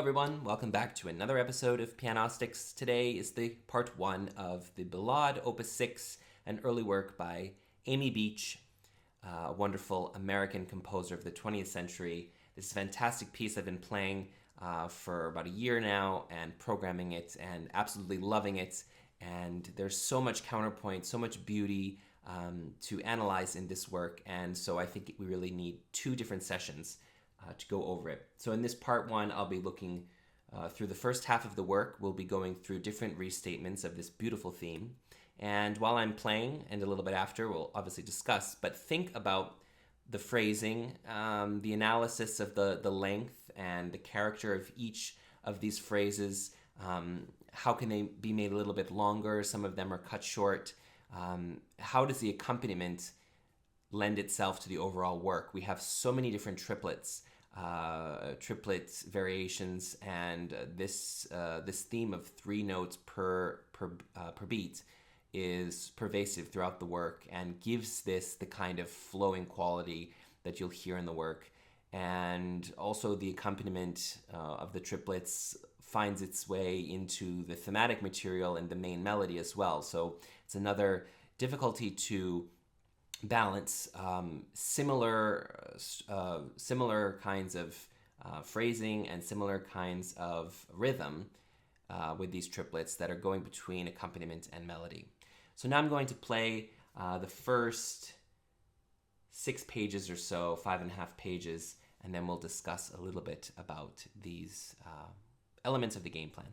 everyone, welcome back to another episode of Pianostics. Today is the part 1 of the Ballade, Op.6, an early work by Amy Beach, a wonderful American composer of the 20th century. This is a fantastic piece I've been playing for about a year now and programming it and absolutely loving it. And there's so much counterpoint, so much beauty to analyze in this work, and so I think we really need 2 different sessions to go over it. So in this part 1, I'll be looking through the first half of the work. We'll be going through different restatements of this beautiful theme. And while I'm playing, and a little bit after, we'll obviously discuss, but think about the phrasing, the analysis of the length and the character of each of these phrases. How can they be made a little bit longer? Some of them are cut short. How does the accompaniment lend itself to the overall work? We have so many different triplet variations, and this theme of 3 notes per beat is pervasive throughout the work and gives this the kind of flowing quality that you'll hear in the work. And also the accompaniment of the triplets finds its way into the thematic material and the main melody as well. So it's another difficulty to balance similar kinds of phrasing and similar kinds of rhythm with these triplets that are going between accompaniment and melody. So now I'm going to play the first 6 pages or so, 5.5 pages, and then we'll discuss a little bit about these elements of the game plan.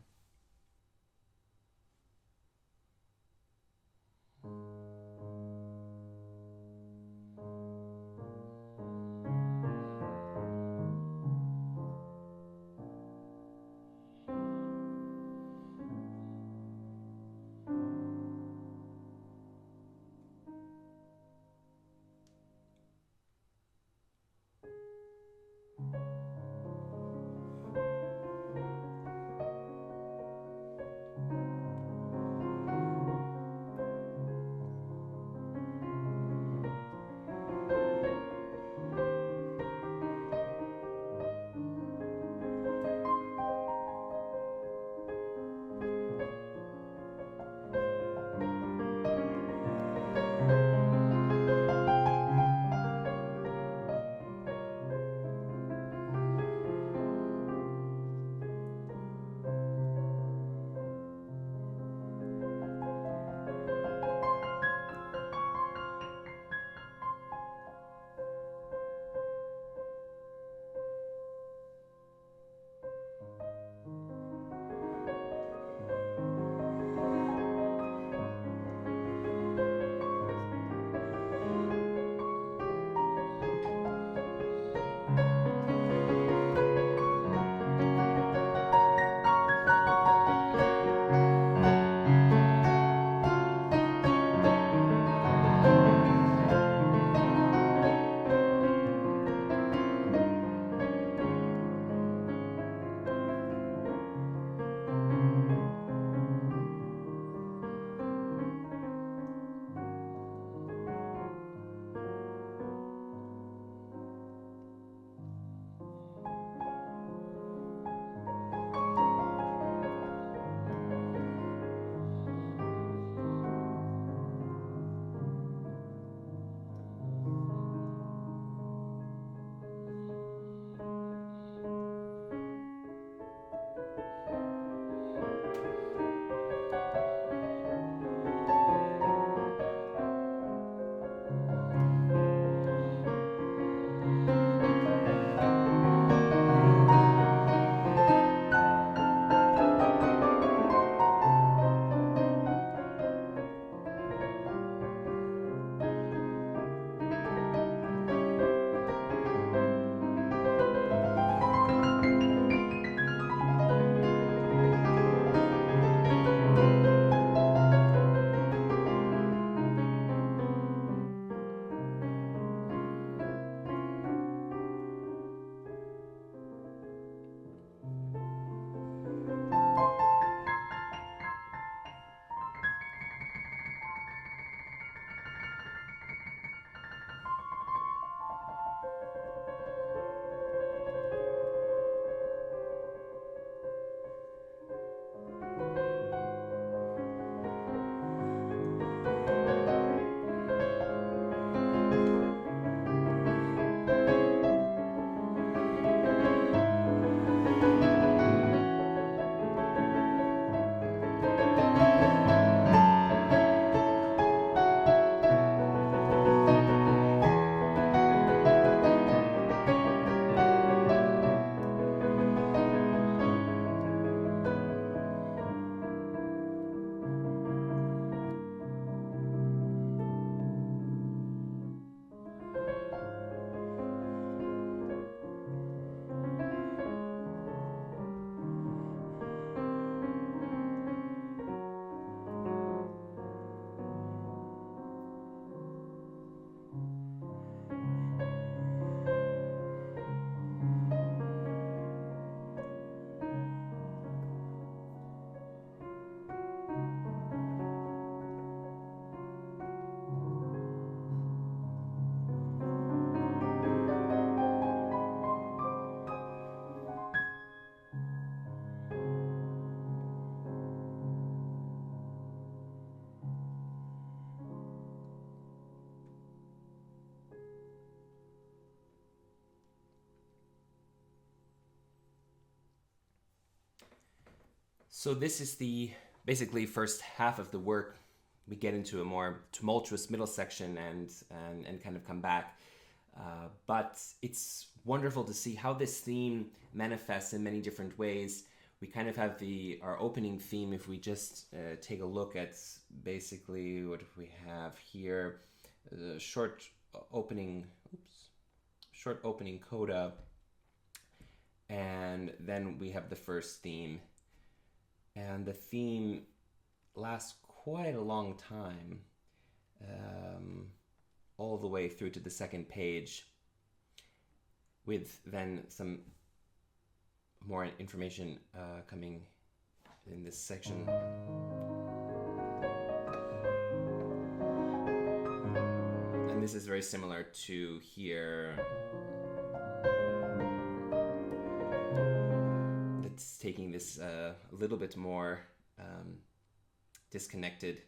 So this is the basically first half of the work. We get into a more tumultuous middle section and kind of come back. But it's wonderful to see how this theme manifests in many different ways. We kind of have our opening theme. If we just take a look at basically what we have here, the short opening coda, and then we have the first theme. And the theme lasts quite a long time, all the way through to the second page, with then some more information coming in this section. And this is very similar to here. That's taking this a little bit more disconnected.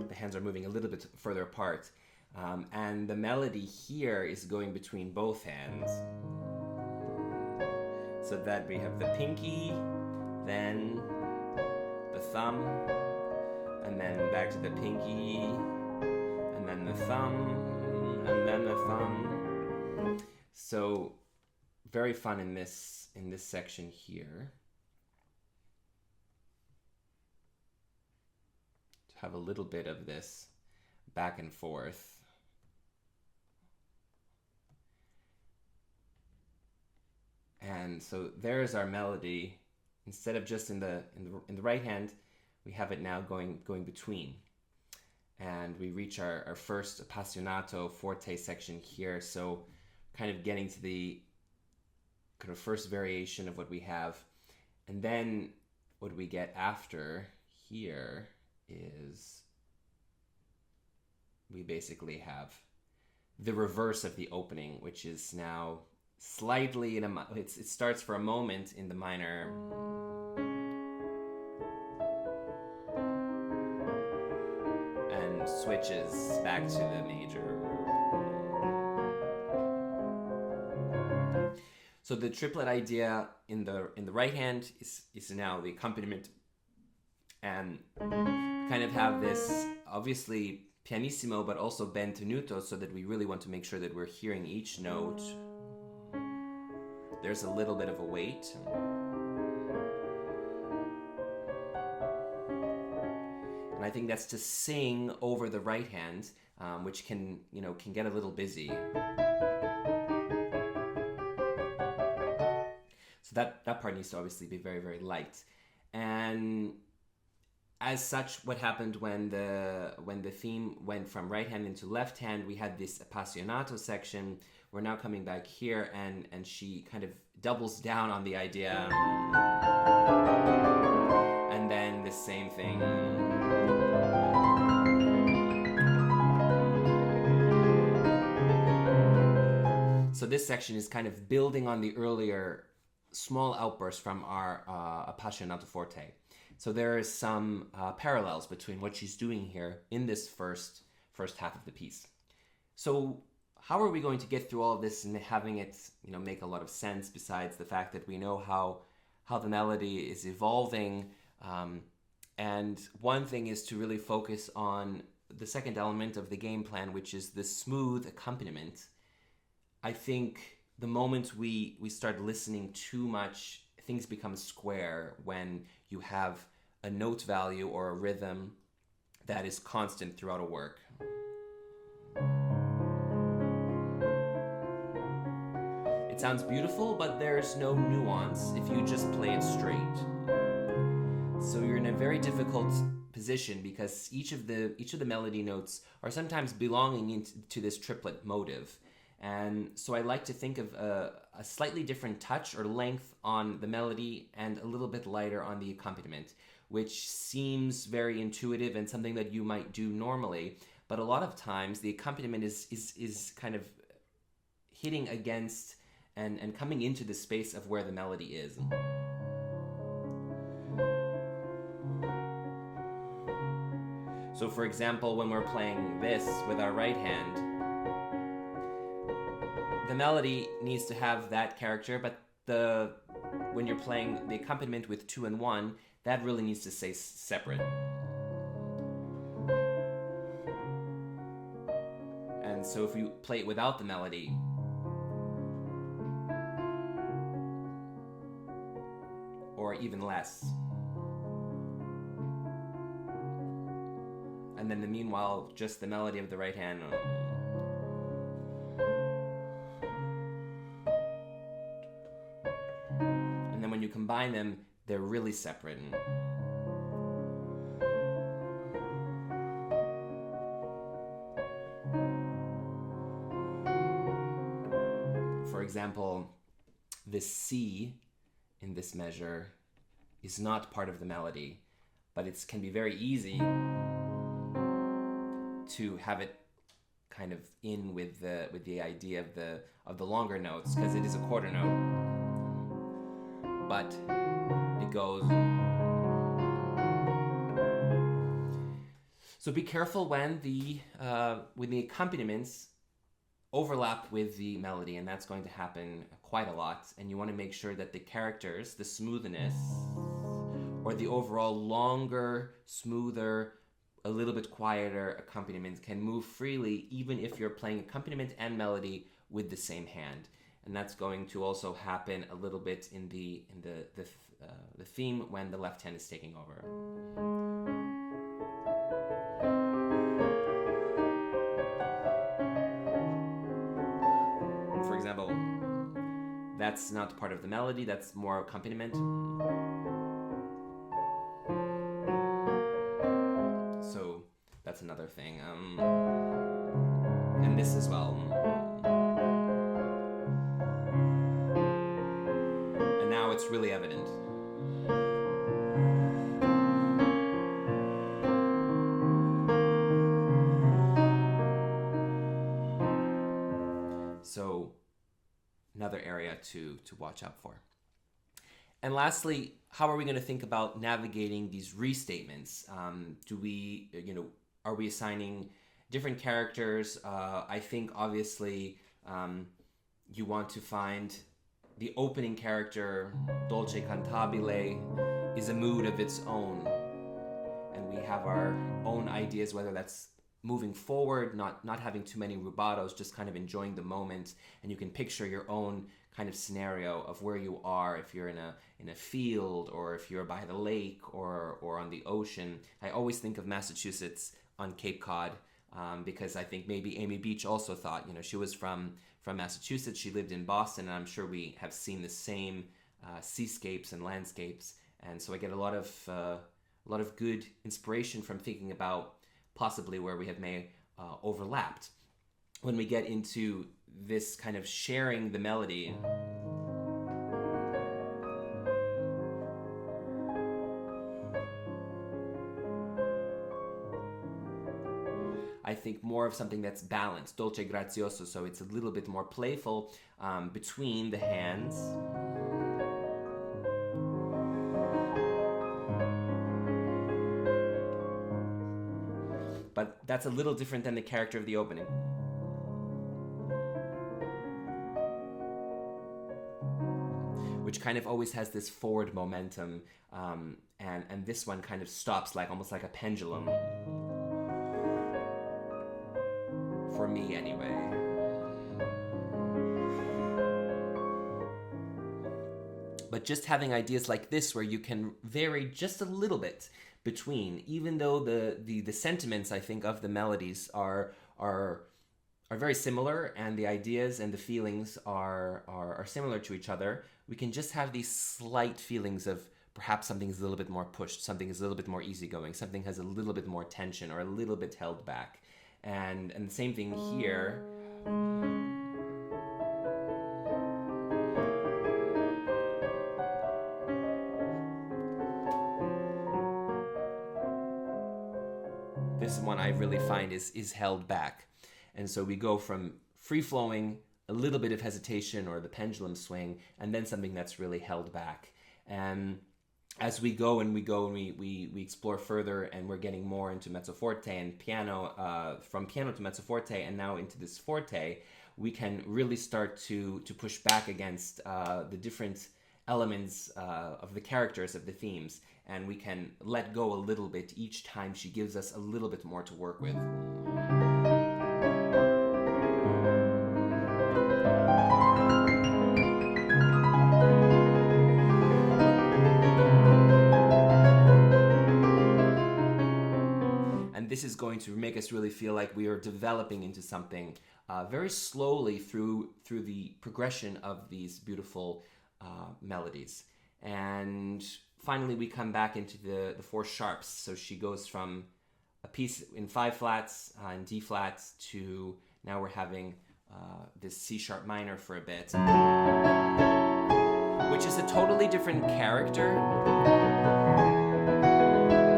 The hands are moving a little bit further apart. And the melody here is going between both hands. So that we have the pinky, then the thumb, and then back to the pinky, and then the thumb, and then the thumb. So very fun in this section here. To have a little bit of this back and forth. And so there's our melody. Instead of just in the right hand, we have it now going between. And we reach our first appassionato forte section here. So kind of getting to the kind of first variation of what we have. And then what we get after here is we basically have the reverse of the opening, which is now slightly it starts for a moment in the minor, and switches back to the major. So the triplet idea in the right hand is now the accompaniment, and kind of have this obviously pianissimo but also ben tenuto, so that we really want to make sure that we're hearing each note. There's a little bit of a weight. And I think that's to sing over the right hand, which can get a little busy. So that part needs to obviously be very, very light. And as such, what happened when the theme went from right hand into left hand, we had this appassionato section. We're now coming back here, and she kind of doubles down on the idea. And then the same thing. So this section is kind of building on the earlier small outbursts from our appassionato forte. So there is some parallels between what she's doing here in this first half of the piece. So how are we going to get through all of this and having it, make a lot of sense, besides the fact that we know how the melody is evolving? And one thing is to really focus on the second element of the game plan, which is the smooth accompaniment. I think the moment we start listening too much, things become square when you have a note value or a rhythm that is constant throughout a work. It sounds beautiful, but there's no nuance if you just play it straight. So you're in a very difficult position because each of the melody notes are sometimes belonging to this triplet motive. And so I like to think of a slightly different touch or length on the melody and a little bit lighter on the accompaniment, which seems very intuitive and something that you might do normally. But a lot of times the accompaniment is kind of hitting against and coming into the space of where the melody is. So for example, when we're playing this with our right hand, the melody needs to have that character, but when you're playing the accompaniment with 2 and 1, that really needs to stay separate. And so if you play it without the melody, or even less, and then meanwhile just the melody of the right hand, and then when you combine them, they're really separate. For example, this C in this measure is not part of the melody, but it can be very easy to have it kind of in with the idea of the longer notes, because it is a quarter note, but it goes. So be careful when the accompaniments overlap with the melody, and that's going to happen quite a lot. And you want to make sure that the characters, the smoothness, or the overall longer, smoother, a little bit quieter accompaniment can move freely, even if you're playing accompaniment and melody with the same hand. And that's going to also happen a little bit in the theme when the left hand is taking over. For example, that's not part of the melody, that's more accompaniment. So that's another thing. And this as well. And now it's really evident. So another area to watch out for. And lastly, how are we going to think about navigating these restatements? Are we assigning different characters? I think obviously you want to find the opening character, dolce cantabile, is a mood of its own. And we have our own ideas, whether that's moving forward, not having too many rubatos, just kind of enjoying the moment, and you can picture your own kind of scenario of where you are, if you're in a field, or if you're by the lake, or on the ocean. I always think of Massachusetts on Cape Cod, because I think maybe Amy Beach also thought, she was from Massachusetts, she lived in Boston, and I'm sure we have seen the same seascapes and landscapes, and so I get a lot of good inspiration from thinking about possibly where we have overlapped. When we get into this kind of sharing the melody, I think more of something that's balanced, dolce grazioso, so it's a little bit more playful between the hands. But that's a little different than the character of the opening. Which kind of always has this forward momentum, and this one kind of stops almost like a pendulum. For me, anyway. But just having ideas like this where you can vary just a little bit between, even though the sentiments, I think, of the melodies are very similar, and the ideas and the feelings are similar to each other, we can just have these slight feelings of perhaps something is a little bit more pushed, something is a little bit more easygoing, something has a little bit more tension or a little bit held back. And the same thing here. This one I really find is held back. And so we go from free-flowing, a little bit of hesitation or the pendulum swing, and then something that's really held back. And as we go and we explore further, and we're getting more into mezzo forte and piano, from piano to mezzo forte, and now into this forte, we can really start to push back against the different elements of the characters, of the themes, and we can let go a little bit each time she gives us a little bit more to work with. And this is going to make us really feel like we are developing into something very slowly through the progression of these beautiful melodies. And finally, we come back into the four sharps. So she goes from a piece in 5 flats and D flats to now we're having this C sharp minor for a bit, which is a totally different character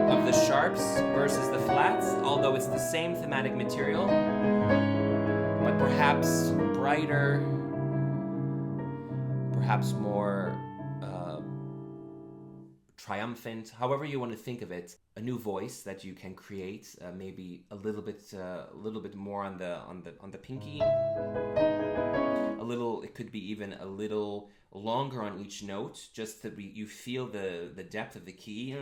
of the sharps versus the flats, although it's the same thematic material, but perhaps brighter, perhaps more triumphant, however you want to think of it. A new voice that you can create, maybe a little bit more on the pinky. It could be even a little longer on each note, just that you feel the depth of the key.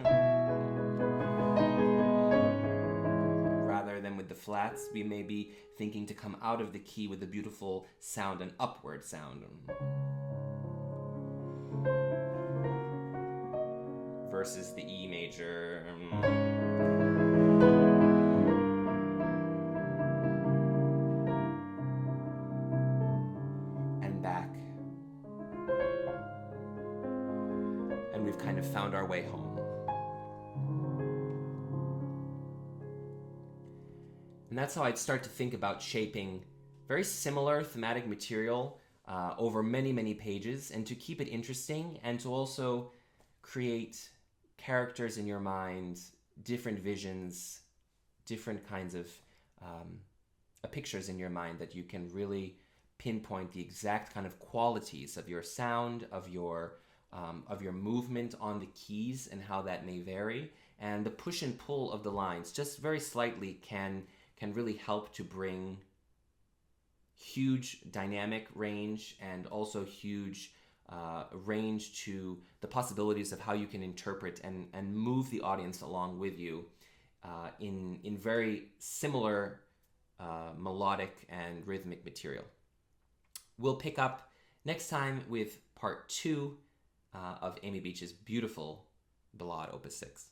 Rather than with the flats, we may be thinking to come out of the key with a beautiful sound, an upward sound. Versus the E major. And back. And we've kind of found our way home. And that's how I'd start to think about shaping very similar thematic material over many, many pages, and to keep it interesting and to also create characters in your mind, different visions, different kinds of pictures in your mind that you can really pinpoint the exact kind of qualities of your sound, of your movement on the keys and how that may vary, and the push and pull of the lines just very slightly can really help to bring huge dynamic range and also huge range to the possibilities of how you can interpret and move the audience along with you in very similar melodic and rhythmic material. We'll pick up next time with part 2 of Amy Beach's beautiful Ballade, Op.6.